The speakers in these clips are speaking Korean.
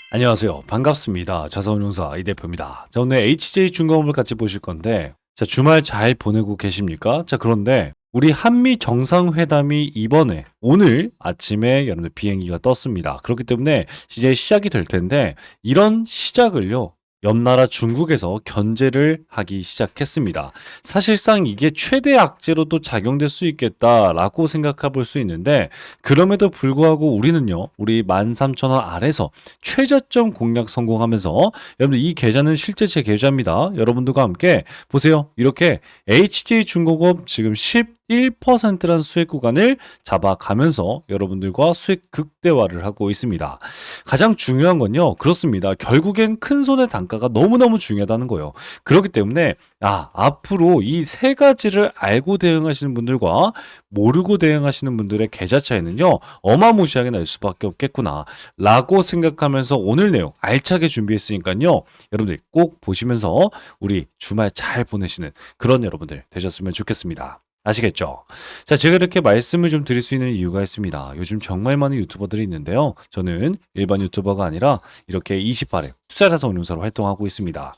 안녕하세요. 반갑습니다. 자산운용사 이 대표입니다. 자, 오늘 HJ중공업을 같이 보실 건데, 자, 주말 잘 보내고 계십니까? 자, 그런데 우리 한미 정상회담이 이번에 오늘 아침에 여러분들 비행기가 떴습니다. 그렇기 때문에 이제 시작이 될 텐데, 이런 시작을요, 옆나라 중국에서 견제를 하기 시작했습니다. 사실상 이게 최대 악재로도 작용될 수 있겠다라고 생각해 볼 수 있는데, 그럼에도 불구하고 우리는요, 우리 13,000원 아래서 최저점 공략 성공하면서, 여러분들 이 계좌는 실제 제 계좌입니다. 여러분들과 함께 보세요. 이렇게 HJ중공업 지금 11%라는 수익 구간을 잡아가면서 여러분들과 수익 극대화를 하고 있습니다. 가장 중요한 건요, 그렇습니다. 결국엔 큰 손의 단가가 너무너무 중요하다는 거예요. 그렇기 때문에 앞으로 이 세 가지를 알고 대응하시는 분들과 모르고 대응하시는 분들의 계좌 차이는요, 어마무시하게 날 수밖에 없겠구나 라고 생각하면서 오늘 내용 알차게 준비했으니까요, 여러분들 꼭 보시면서 우리 주말 잘 보내시는 그런 여러분들 되셨으면 좋겠습니다. 아시겠죠? 자, 제가 이렇게 말씀을 좀 드릴 수 있는 이유가 있습니다. 요즘 정말 많은 유튜버들이 있는데요. 저는 일반 유튜버가 아니라 이렇게 28회 투자자산 운용사로 활동하고 있습니다.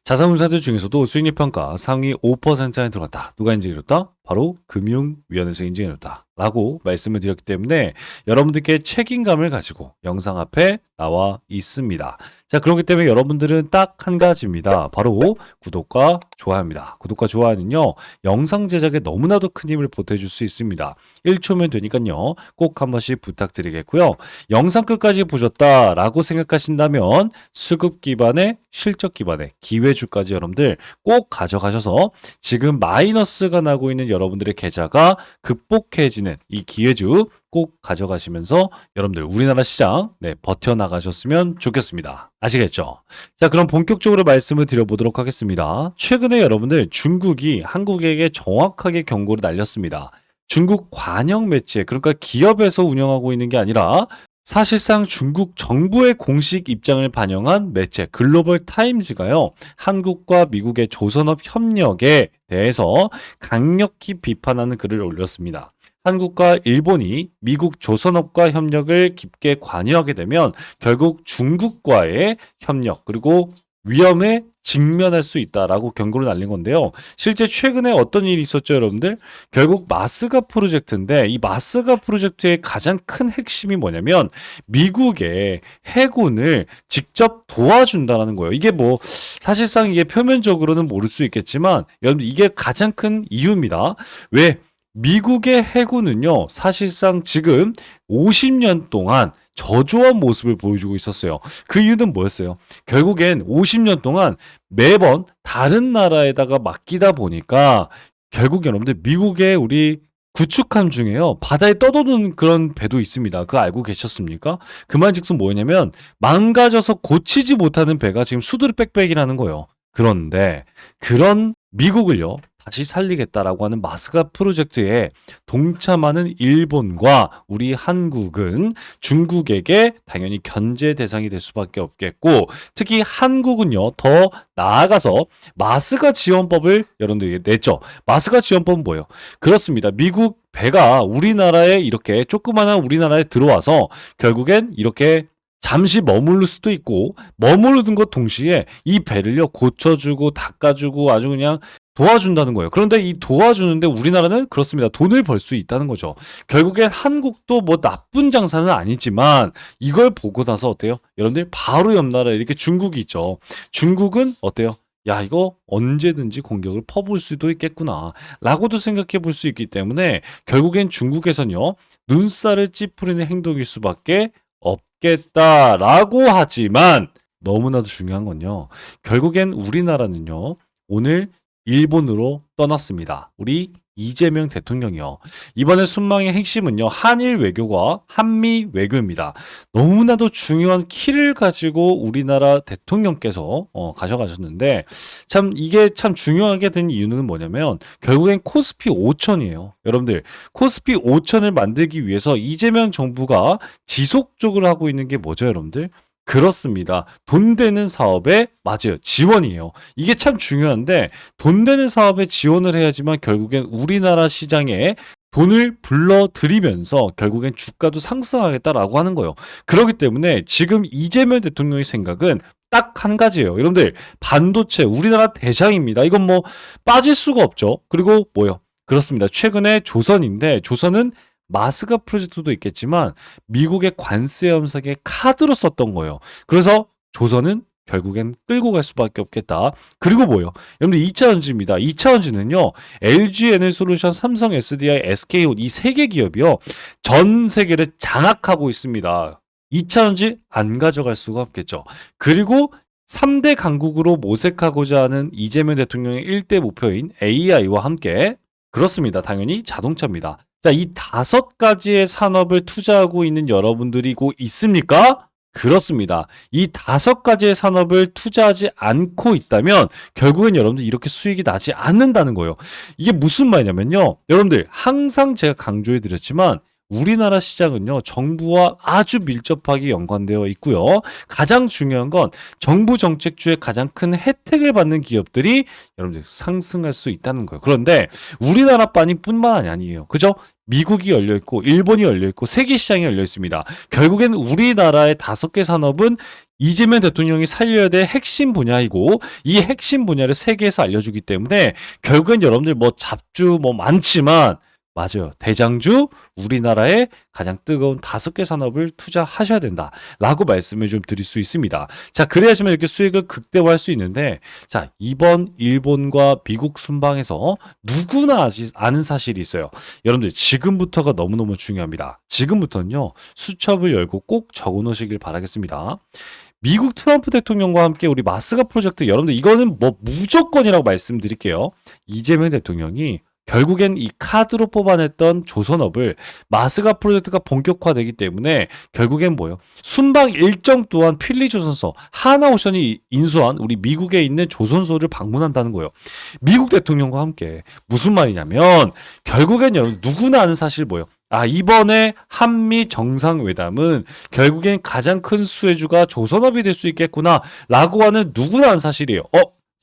자산운용사들 중에서도 수익률 평가 상위 5% 안에 들어갔다. 누가 인증해줬다? 바로 금융위원회에서 인증해줬다. 라고 말씀을 드렸기 때문에 여러분들께 책임감을 가지고 영상 앞에 나와 있습니다. 자, 그렇기 때문에 여러분들은 딱 한 가지입니다. 바로 구독과 좋아요입니다. 구독과 좋아요는요, 영상 제작에 너무나도 큰 힘을 보태줄 수 있습니다. 1초면 되니까요, 꼭 한 번씩 부탁드리겠고요. 영상 끝까지 보셨다라고 생각하신다면 수급 기반의 실적 기반의 기회주까지 여러분들 꼭 가져가셔서 지금 마이너스가 나고 있는 여러분들의 계좌가 극복해지는 이 기회주 꼭 가져가시면서 여러분들 우리나라 시장 버텨나가셨으면 좋겠습니다. 아시겠죠? 자, 그럼 본격적으로 말씀을 드려보도록 하겠습니다. 최근에 여러분들 중국이 한국에게 정확하게 경고를 날렸습니다. 중국 관영 매체, 그러니까 기업에서 운영하고 있는 게 아니라 사실상 중국 정부의 공식 입장을 반영한 매체 글로벌 타임즈가요, 한국과 미국의 조선업 협력에 대해서 강력히 비판하는 글을 올렸습니다. 한국과 일본이 미국 조선업과 협력을 깊게 관여하게 되면 결국 중국과의 협력 그리고 위험에 직면할 수 있다라고 경고를 날린 건데요. 실제 최근에 어떤 일이 있었죠, 여러분들? 결국 마스가 프로젝트인데 이 마스가 프로젝트의 가장 큰 핵심이 뭐냐면 미국의 해군을 직접 도와준다는 거예요. 이게 뭐 사실상 이게 표면적으로는 모를 수 있겠지만 여러분들 이게 가장 큰 이유입니다. 왜? 미국의 해군은요, 사실상 지금 50년 동안 저조한 모습을 보여주고 있었어요. 그 이유는 뭐였어요? 결국엔 50년 동안 매번 다른 나라에다가 맡기다 보니까 결국 여러분들 미국의 우리 구축함 중에요, 바다에 떠도는 그런 배도 있습니다. 그거 알고 계셨습니까? 그 말즉슨 뭐냐면 망가져서 고치지 못하는 배가 지금 수두룩 빽빽이라는 거예요. 그런데 그런 미국을요, 다시 살리겠다라고 하는 마스가 프로젝트에 동참하는 일본과 우리 한국은 중국에게 당연히 견제 대상이 될 수밖에 없겠고, 특히 한국은요, 더 나아가서 마스가 지원법을 여러분들에게 냈죠. 마스가 지원법은 뭐예요? 그렇습니다. 미국 배가 우리나라에 이렇게 조그마한 우리나라에 들어와서 결국엔 이렇게 잠시 머무를 수도 있고, 머무르는 것 동시에 이 배를요 고쳐주고 닦아주고 아주 그냥 도와준다는 거예요. 그런데 이 도와주는데 우리나라는 그렇습니다. 돈을 벌 수 있다는 거죠. 결국엔 한국도 뭐 나쁜 장사는 아니지만 이걸 보고 나서 어때요? 여러분들 바로 옆 나라에 이렇게 중국이 있죠. 중국은 어때요? 야, 이거 언제든지 공격을 퍼부을 수도 있겠구나 라고도 생각해 볼 수 있기 때문에 결국엔 중국에선요, 눈살을 찌푸리는 행동일 수밖에 없겠다라고 하지만 너무나도 중요한 건요, 결국엔 우리나라는요, 오늘 일본으로 떠났습니다. 우리 이재명 대통령이요. 이번에 순방의 핵심은요, 한일 외교와 한미 외교입니다. 너무나도 중요한 키를 가지고 우리나라 대통령께서 가져가셨는데, 참 이게 참 중요하게 된 이유는 뭐냐면 결국엔 코스피 5천이에요. 여러분들, 코스피 5천을 만들기 위해서 이재명 정부가 지속적으로 하고 있는 게 뭐죠, 여러분들? 그렇습니다. 돈 되는 사업에 맞아요, 지원이에요. 이게 참 중요한데 돈 되는 사업에 지원을 해야지만 결국엔 우리나라 시장에 돈을 불러들이면서 결국엔 주가도 상승하겠다라고 하는 거예요. 그렇기 때문에 지금 이재명 대통령의 생각은 딱 한 가지예요. 여러분들, 반도체 우리나라 대장입니다. 이건 뭐 빠질 수가 없죠. 그리고 뭐요? 그렇습니다. 최근에 조선인데, 조선은 마스가 프로젝트도 있겠지만 미국의 관세 엄격의 카드로 썼던 거예요. 그래서 조선은 결국엔 끌고 갈 수밖에 없겠다. 그리고 뭐요? 여러분들 2차전지입니다. 2차전지는요. LG 에너솔루션, 삼성 SDI, SK온 이 세 개 기업이요. 전 세계를 장악하고 있습니다. 2차전지 안 가져갈 수가 없겠죠. 그리고 3대 강국으로 모색하고자 하는 이재명 대통령의 1대 목표인 AI와 함께 그렇습니다. 당연히 자동차입니다. 자, 이 5가지의 산업을 투자하고 있는 여러분들이 고 있습니까? 그렇습니다. 이 5가지의 산업을 투자하지 않고 있다면 결국엔 여러분들 이렇게 수익이 나지 않는다는 거예요. 이게 무슨 말이냐면요. 여러분들 항상 제가 강조해 드렸지만 우리나라 시장은요, 정부와 아주 밀접하게 연관되어 있고요. 가장 중요한 건 정부 정책주의 가장 큰 혜택을 받는 기업들이 여러분들 상승할 수 있다는 거예요. 그런데 우리나라뿐만 아니에요. 그죠? 미국이 열려 있고 일본이 열려 있고 세계 시장이 열려 있습니다. 결국엔 우리나라의 5개 산업은 이재명 대통령이 살려야 될 핵심 분야이고 이 핵심 분야를 세계에서 알려주기 때문에 결국엔 여러분들 뭐 잡주 뭐 많지만 맞아요. 대장주 우리나라의 가장 뜨거운 5개 산업을 투자하셔야 된다라고 말씀을 좀 드릴 수 있습니다. 자, 그래야지만 이렇게 수익을 극대화할 수 있는데 자, 이번 일본과 미국 순방에서 누구나 아는 사실이 있어요. 여러분들 지금부터가 너무너무 중요합니다. 지금부터는요. 수첩을 열고 꼭 적어 놓으시길 바라겠습니다. 미국 트럼프 대통령과 함께 우리 마스가 프로젝트 여러분들 이거는 뭐 무조건이라고 말씀드릴게요. 이재명 대통령이 결국엔 이 카드로 뽑아냈던 조선업을 마스가 프로젝트가 본격화되기 때문에 결국엔 뭐예요? 순방 일정 또한 필리조선소 하나오션이 인수한 우리 미국에 있는 조선소를 방문한다는 거예요. 미국 대통령과 함께 무슨 말이냐면 결국엔 여러분 누구나 아는 사실 뭐예요? 아, 이번에 한미 정상회담은 결국엔 가장 큰 수혜주가 조선업이 될 수 있겠구나 라고 하는 누구나 아는 사실이에요.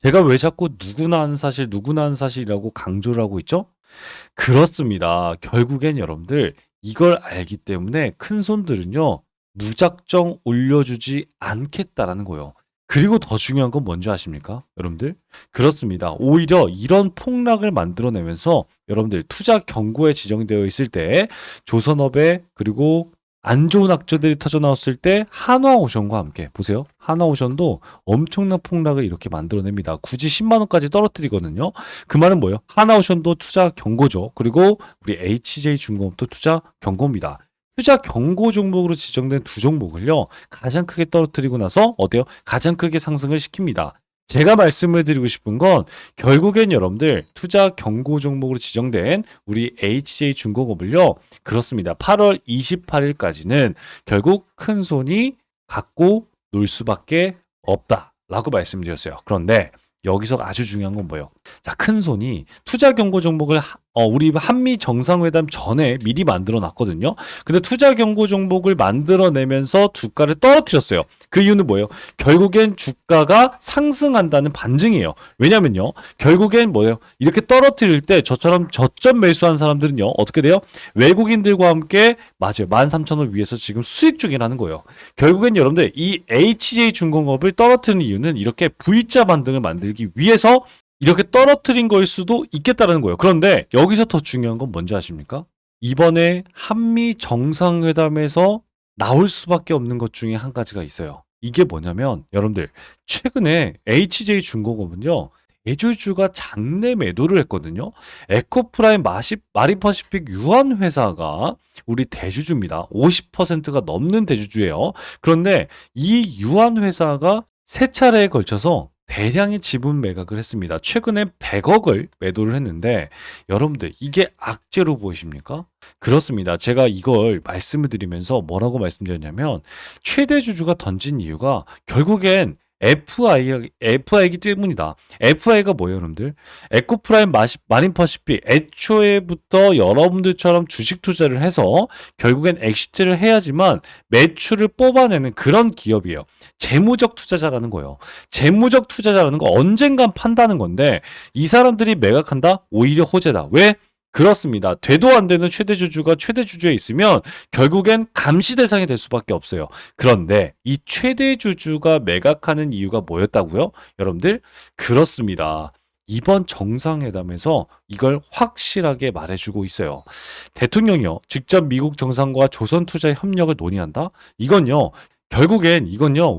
제가 왜 자꾸 누구나 아는 사실, 누구나 아는 사실이라고 강조를 하고 있죠? 그렇습니다. 결국엔 여러분들 이걸 알기 때문에 큰 손들은요, 무작정 올려주지 않겠다라는 거예요. 그리고 더 중요한 건 뭔지 아십니까? 여러분들? 그렇습니다. 오히려 이런 폭락을 만들어내면서 여러분들 투자 경고에 지정되어 있을 때 조선업에 그리고 안 좋은 악재들이 터져 나왔을 때 한화오션과 함께 보세요. 한화오션도 엄청난 폭락을 이렇게 만들어냅니다. 굳이 10만 원까지 떨어뜨리거든요. 그 말은 뭐예요? 한화오션도 투자 경고죠. 그리고 우리 HJ중공업도 투자 경고입니다. 투자 경고 종목으로 지정된 두 종목을요. 가장 크게 떨어뜨리고 나서 어때요? 가장 크게 상승을 시킵니다. 제가 말씀을 드리고 싶은 건 결국엔 여러분들 투자 경고 종목으로 지정된 우리 HJ중공업을요. 그렇습니다. 8월 28일까지는 결국 큰 손이 갖고 놀 수밖에 없다라고 말씀드렸어요. 그런데 여기서 아주 중요한 건 뭐예요? 자, 큰 손이 투자 경고 종목을 우리 한미 정상회담 전에 미리 만들어 놨거든요. 근데 투자 경고 종목을 만들어내면서 주가를 떨어뜨렸어요. 그 이유는 뭐예요? 결국엔 주가가 상승한다는 반증이에요. 왜냐면요. 결국엔 뭐예요? 이렇게 떨어뜨릴 때 저처럼 저점 매수한 사람들은요. 어떻게 돼요? 외국인들과 함께 맞아요. 13,000원 위에서 지금 수익 중이라는 거예요. 결국엔 여러분들 이 HJ중공업을 떨어뜨리는 이유는 이렇게 V자 반등을 만들기 위해서 이렇게 떨어뜨린 거일 수도 있겠다는 거예요. 그런데 여기서 더 중요한 건 뭔지 아십니까? 이번에 한미 정상회담에서 나올 수밖에 없는 것 중에 한 가지가 있어요. 이게 뭐냐면 여러분들 최근에 HJ중공업은요. 대주주가 장내 매도를 했거든요. 에코프라임 마린퍼시픽 유한회사가 우리 대주주입니다. 50%가 넘는 대주주예요. 그런데 이 유한회사가 세 차례에 걸쳐서 대량의 지분 매각을 했습니다. 최근에 100억을 매도를 했는데 여러분들 이게 악재로 보이십니까? 그렇습니다. 제가 이걸 말씀을 드리면서 뭐라고 말씀드렸냐면 최대 주주가 던진 이유가 결국엔 FI이기 때문이다. FI가 뭐예요, 여러분들? 에코프라임 마린퍼시픽 애초에부터 여러분들처럼 주식 투자를 해서 결국엔 엑시트를 해야지만 매출을 뽑아내는 그런 기업이에요. 재무적 투자자라는 거예요. 재무적 투자자라는 거 언젠간 판다는 건데 이 사람들이 매각한다? 오히려 호재다. 왜? 그렇습니다. 되도 안 되는 최대 주주가 최대 주주에 있으면 결국엔 감시 대상이 될 수밖에 없어요. 그런데 이 최대 주주가 매각하는 이유가 뭐였다고요? 여러분들, 그렇습니다. 이번 정상회담에서 이걸 확실하게 말해주고 있어요. 대통령이요, 직접 미국 정상과 조선투자 협력을 논의한다? 이건요,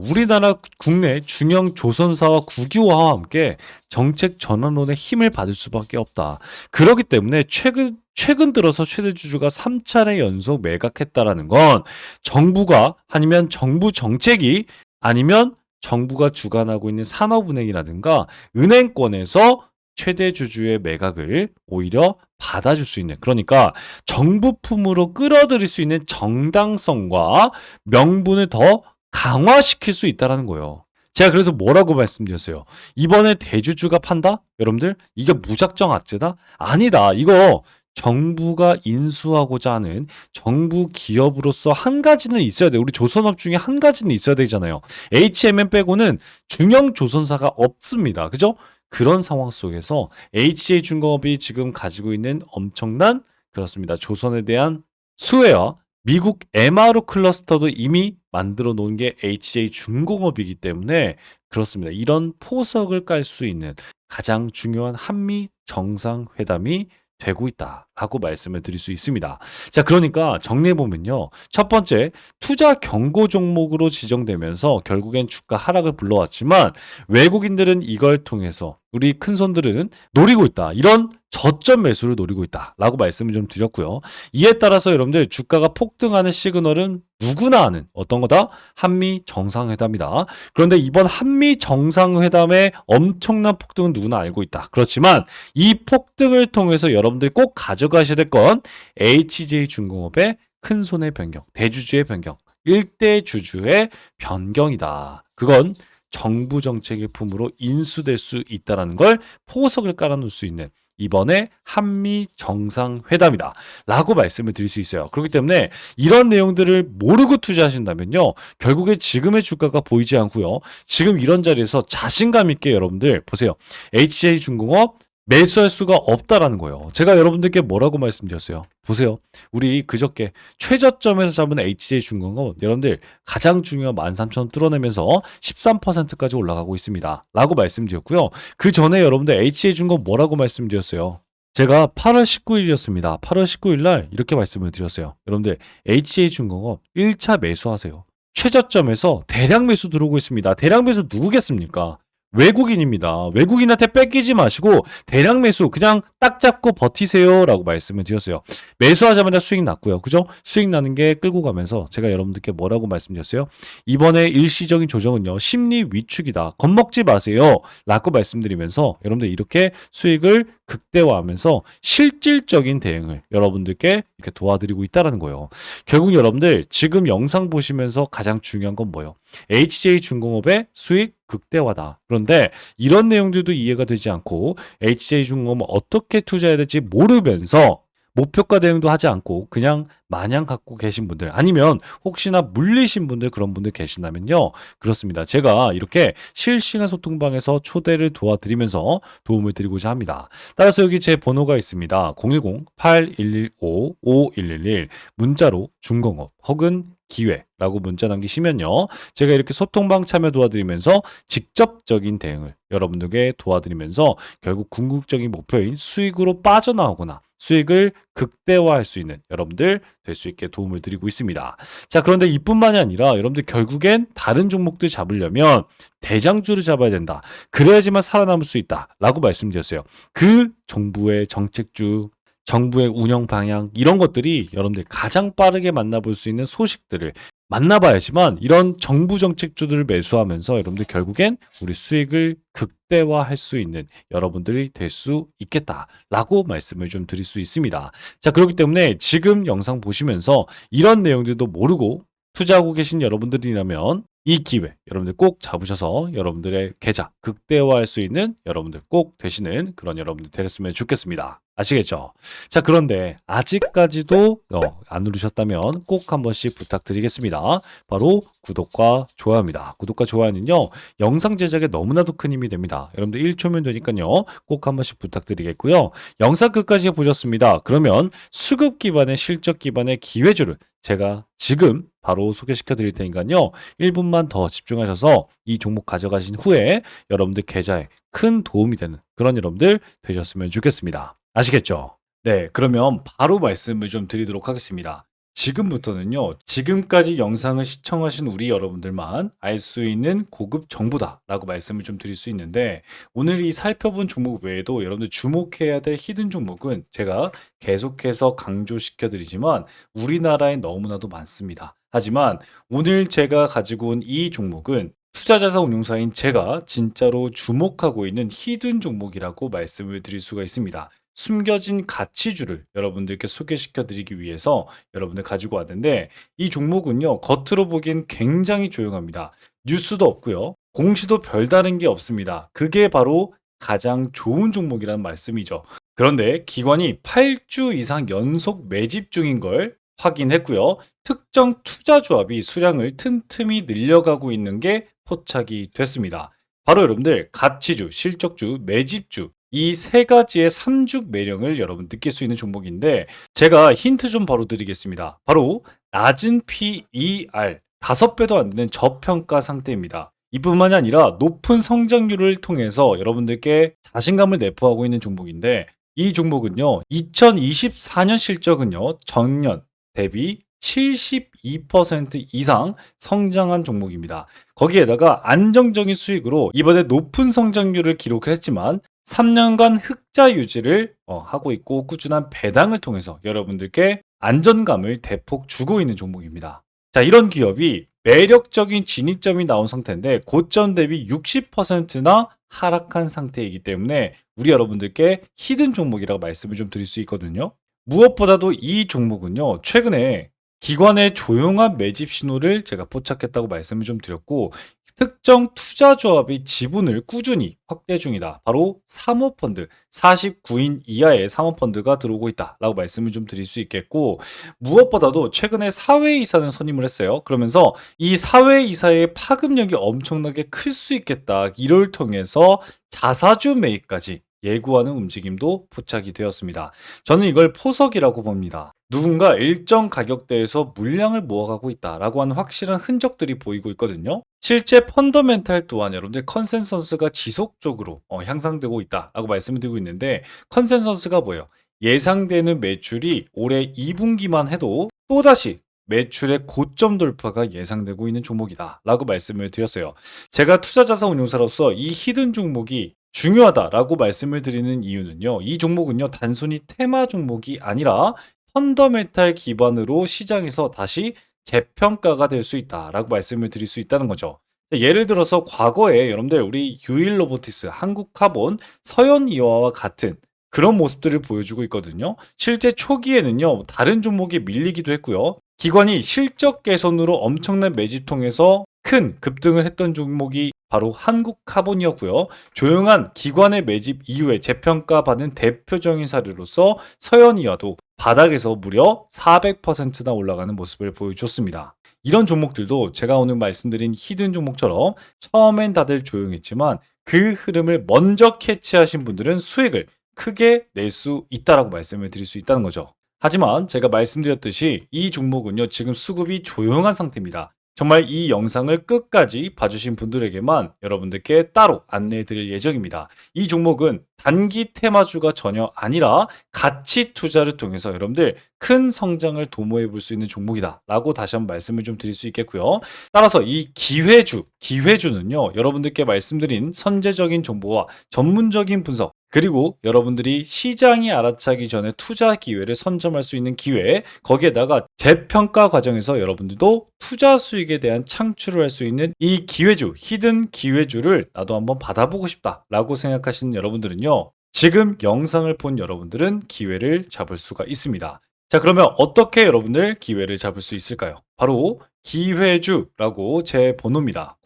우리나라 국내 중형 조선사와 국유화와 함께 정책 전환론의 힘을 받을 수밖에 없다. 그렇기 때문에 최근 들어서 최대 주주가 3차례 연속 매각했다라는 건 정부가 아니면 정부 정책이 아니면 정부가 주관하고 있는 산업은행이라든가 은행권에서 최대 주주의 매각을 오히려 받아줄 수 있는, 그러니까 정부 품으로 끌어들일 수 있는 정당성과 명분을 더 강화시킬 수 있다라는 거예요. 제가 그래서 뭐라고 말씀드렸어요? 이번에 대주주가 판다? 여러분들, 이게 무작정 악재다? 아니다. 이거 정부가 인수하고자 하는 정부 기업으로서 한 가지는 있어야 돼. 우리 조선업 중에 한 가지는 있어야 되잖아요. HMM 빼고는 중형 조선사가 없습니다. 그죠? 그런 상황 속에서 HJ중공업이 지금 가지고 있는 엄청난, 그렇습니다, 조선에 대한 수혜와 미국 MRO 클러스터도 이미 만들어 놓은 게 HJ중공업이기 때문에, 그렇습니다, 이런 포석을 깔 수 있는 가장 중요한 한미 정상회담이 되고 있다라고 말씀을 드릴 수 있습니다. 자, 그러니까 정리해보면요. 첫 번째, 투자 경고 종목으로 지정되면서 결국엔 주가 하락을 불러왔지만 외국인들은 이걸 통해서 우리 큰손들은 노리고 있다. 이런 저점 매수를 노리고 있다라고 말씀을 좀 드렸고요. 이에 따라서 여러분들 주가가 폭등하는 시그널은 누구나 아는 어떤 거다? 한미 정상회담이다. 그런데 이번 한미 정상회담의 엄청난 폭등은 누구나 알고 있다. 그렇지만 이 폭등을 통해서 여러분들이 꼭 가져가셔야 될 건 HJ중공업의 큰손의 변경, 대주주의 변경, 일대 주주의 변경이다. 그건 정부 정책의 품으로 인수될 수 있다는 걸 포석을 깔아놓을 수 있는 이번에 한미 정상회담이다 라고 말씀을 드릴 수 있어요. 그렇기 때문에 이런 내용들을 모르고 투자하신다면요, 결국에 지금의 주가가 보이지 않고요, 지금 이런 자리에서 자신감 있게 여러분들 보세요. HJ중공업 매수할 수가 없다라는 거예요. 제가 여러분들께 뭐라고 말씀드렸어요? 보세요. 우리 그저께 최저점에서 잡은 HJ중공업 여러분들 가장 중요한 13,000원 뚫어내면서 13%까지 올라가고 있습니다. 라고 말씀드렸고요. 그 전에 여러분들 HJ중공업 뭐라고 말씀드렸어요? 제가 8월 19일이었습니다. 8월 19일 날 이렇게 말씀을 드렸어요. 여러분들 HJ중공업 1차 매수하세요. 최저점에서 대량 매수 들어오고 있습니다. 대량 매수 누구겠습니까? 외국인입니다. 외국인한테 뺏기지 마시고 대량 매수 그냥 딱 잡고 버티세요 라고 말씀을 드렸어요. 매수하자마자 수익 났고요. 그죠? 수익 나는 게 끌고 가면서 제가 여러분들께 뭐라고 말씀드렸어요? 이번에 일시적인 조정은요, 심리 위축이다. 겁먹지 마세요 라고 말씀드리면서 여러분들 이렇게 수익을 극대화하면서 실질적인 대응을 여러분들께 이렇게 도와드리고 있다는 거예요. 결국 여러분들 지금 영상 보시면서 가장 중요한 건 뭐예요? HJ중공업의 수익 극대화다. 그런데 이런 내용들도 이해가 되지 않고 HJ중공업은 어떻게 투자해야 될지 모르면서 목표가 대응도 하지 않고 그냥 마냥 갖고 계신 분들, 아니면 혹시나 물리신 분들, 그런 분들 계신다면요, 그렇습니다, 제가 이렇게 실시간 소통방에서 초대를 도와드리면서 도움을 드리고자 합니다. 따라서 여기 제 번호가 있습니다. 010-8115-5111 문자로 중공업 혹은 기회라고 문자 남기시면요, 제가 이렇게 소통방 참여 도와드리면서 직접적인 대응을 여러분들께 도와드리면서 결국 궁극적인 목표인 수익으로 빠져나오거나 수익을 극대화할 수 있는 여러분들 될 수 있게 도움을 드리고 있습니다. 자, 그런데 이뿐만이 아니라 여러분들 결국엔 다른 종목들 잡으려면 대장주를 잡아야 된다. 그래야지만 살아남을 수 있다 라고 말씀드렸어요. 그 정부의 정책주, 정부의 운영 방향, 이런 것들이 여러분들 가장 빠르게 만나볼 수 있는 소식들을 만나봐야지만 이런 정부 정책주들을 매수하면서 여러분들 결국엔 우리 수익을 극대화할 수 있는 여러분들이 될 수 있겠다라고 말씀을 좀 드릴 수 있습니다. 자, 그렇기 때문에 지금 영상 보시면서 이런 내용들도 모르고 투자하고 계신 여러분들이라면 이 기회 여러분들 꼭 잡으셔서 여러분들의 계좌 극대화할 수 있는 여러분들 꼭 되시는 그런 여러분들 되셨으면 좋겠습니다. 아시겠죠? 자, 그런데 아직까지도 안 누르셨다면 꼭 한 번씩 부탁드리겠습니다. 바로 구독과 좋아요입니다. 구독과 좋아요는요, 영상 제작에 너무나도 큰 힘이 됩니다. 여러분들 1초면 되니까요, 꼭 한 번씩 부탁드리겠고요. 영상 끝까지 보셨습니다. 그러면 수급 기반의 실적 기반의 기회주를 제가 지금 바로 소개시켜 드릴 테니까요. 1분만 더 집중하셔서 이 종목 가져가신 후에 여러분들 계좌에 큰 도움이 되는 그런 여러분들 되셨으면 좋겠습니다. 아시겠죠? 네, 그러면 바로 말씀을 좀 드리도록 하겠습니다. 지금부터는요, 지금까지 영상을 시청하신 우리 여러분들만 알 수 있는 고급 정보다라고 말씀을 좀 드릴 수 있는데, 오늘 이 살펴본 종목 외에도 여러분들 주목해야 될 히든 종목은 제가 계속해서 강조시켜 드리지만 우리나라에 너무나도 많습니다. 하지만 오늘 제가 가지고 온 이 종목은 투자자산 운용사인 제가 진짜로 주목하고 있는 히든 종목이라고 말씀을 드릴 수가 있습니다. 숨겨진 가치주를 여러분들께 소개시켜 드리기 위해서 여러분들 가지고 왔는데, 이 종목은요, 겉으로 보기엔 굉장히 조용합니다. 뉴스도 없고요. 공시도 별다른 게 없습니다. 그게 바로 가장 좋은 종목이라는 말씀이죠. 그런데 기관이 8주 이상 연속 매집 중인 걸 확인했고요. 특정 투자 조합이 수량을 틈틈이 늘려가고 있는 게 포착이 됐습니다. 바로 여러분들 가치주, 실적주, 매집주 이 세 가지의 삼죽 매력을 여러분 느낄 수 있는 종목인데, 제가 힌트 좀 바로 드리겠습니다. 바로 낮은 PER 5배도 안 되는 저평가 상태입니다. 이뿐만이 아니라 높은 성장률을 통해서 여러분들께 자신감을 내포하고 있는 종목인데, 이 종목은요, 2024년 실적은요, 전년 대비 72% 이상 성장한 종목입니다. 거기에다가 안정적인 수익으로 이번에 높은 성장률을 기록을 했지만 3년간 흑자 유지를 하고 있고, 꾸준한 배당을 통해서 여러분들께 안전감을 대폭 주고 있는 종목입니다. 자, 이런 기업이 매력적인 진입점이 나온 상태인데 고점 대비 60%나 하락한 상태이기 때문에 우리 여러분들께 히든 종목이라고 말씀을 좀 드릴 수 있거든요. 무엇보다도 이 종목은요, 최근에 기관의 조용한 매집 신호를 제가 포착했다고 말씀을 좀 드렸고, 특정 투자 조합이 지분을 꾸준히 확대 중이다. 바로 사모펀드, 49인 이하의 사모펀드가 들어오고 있다라고 말씀을 좀 드릴 수 있겠고, 무엇보다도 최근에 사회이사는 선임을 했어요. 그러면서 이 사회이사의 파급력이 엄청나게 클 수 있겠다. 이를 통해서 자사주 매입까지 예고하는 움직임도 포착이 되었습니다. 저는 이걸 포석이라고 봅니다. 누군가 일정 가격대에서 물량을 모아가고 있다라고 하는 확실한 흔적들이 보이고 있거든요. 실제 펀더멘탈 또한 여러분들 컨센서스가 지속적으로 향상되고 있다라고 말씀을 드리고 있는데, 컨센서스가 뭐예요? 예상되는 매출이 올해 2분기만 해도 또다시 매출의 고점 돌파가 예상되고 있는 종목이다라고 말씀을 드렸어요. 제가 투자자산 운용사로서 이 히든 종목이 중요하다라고 말씀을 드리는 이유는요, 이 종목은요, 단순히 테마 종목이 아니라 펀더멘탈 기반으로 시장에서 다시 재평가가 될 수 있다라고 말씀을 드릴 수 있다는 거죠. 예를 들어서 과거에 여러분들 우리 유일 로보티스, 한국카본, 서현이와와 같은 그런 모습들을 보여주고 있거든요. 실제 초기에는요, 다른 종목이 밀리기도 했고요. 기관이 실적 개선으로 엄청난 매집 통해서 큰 급등을 했던 종목이 바로 한국카본이었고요. 조용한 기관의 매집 이후에 재평가받은 대표적인 사례로서 서현이와도 바닥에서 무려 400%나 올라가는 모습을 보여줬습니다. 이런 종목들도 제가 오늘 말씀드린 히든 종목처럼 처음엔 다들 조용했지만 그 흐름을 먼저 캐치하신 분들은 수익을 크게 낼 수 있다라고 말씀을 드릴 수 있다는 거죠. 하지만 제가 말씀드렸듯이 이 종목은요, 지금 수급이 조용한 상태입니다. 정말 이 영상을 끝까지 봐주신 분들에게만 여러분들께 따로 안내해 드릴 예정입니다. 이 종목은 단기 테마주가 전혀 아니라 가치 투자를 통해서 여러분들 큰 성장을 도모해 볼 수 있는 종목이다 라고 다시 한번 말씀을 좀 드릴 수 있겠고요. 따라서 이 기회주는요, 여러분들께 말씀드린 선제적인 정보와 전문적인 분석, 그리고 여러분들이 시장이 알아차기 전에 투자 기회를 선점할 수 있는 기회, 거기에다가 재평가 과정에서 여러분들도 투자 수익에 대한 창출을 할 수 있는 이 기회주, 히든 기회주를 나도 한번 받아보고 싶다라고 생각하시는 여러분들은요, 지금 영상을 본 여러분들은 기회를 잡을 수가 있습니다. 자, 그러면 어떻게 여러분들 기회를 잡을 수 있을까요? 바로 기회주라고 제 번호입니다.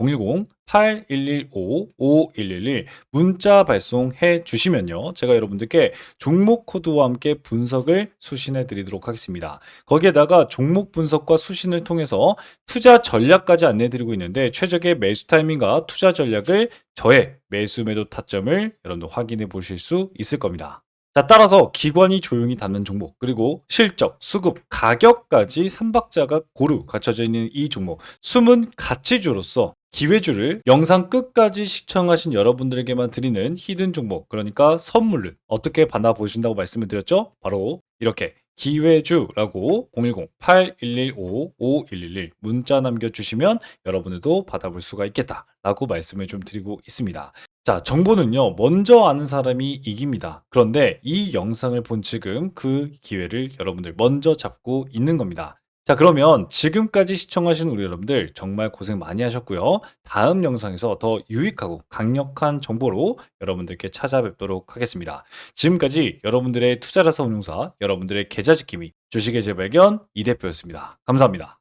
010-8115-5111 문자 발송해 주시면요. 제가 여러분들께 종목 코드와 함께 분석을 수신해 드리도록 하겠습니다. 거기에다가 종목 분석과 수신을 통해서 투자 전략까지 안내해 드리고 있는데 최적의 매수 타이밍과 투자 전략을 저의 매수 매도 타점을 여러분들 확인해 보실 수 있을 겁니다. 자, 따라서 기관이 조용히 담는 종목, 그리고 실적, 수급, 가격까지 3박자가 고루 갖춰져 있는 이 종목, 숨은 가치주로서 기회주를 영상 끝까지 시청하신 여러분들에게만 드리는 히든 종목, 그러니까 선물을 어떻게 받아보신다고 말씀을 드렸죠? 바로 이렇게 기회주라고 010-8115-5111 문자 남겨주시면 여러분들도 받아볼 수가 있겠다라고 말씀을 좀 드리고 있습니다. 자, 정보는요, 먼저 아는 사람이 이깁니다. 그런데 이 영상을 본 지금 그 기회를 여러분들 먼저 잡고 있는 겁니다. 자, 그러면 지금까지 시청하신 우리 여러분들 정말 고생 많이 하셨고요. 다음 영상에서 더 유익하고 강력한 정보로 여러분들께 찾아뵙도록 하겠습니다. 지금까지 여러분들의 투자라서 운용사, 여러분들의 계좌 지킴이, 주식의 재발견 이 대표였습니다. 감사합니다.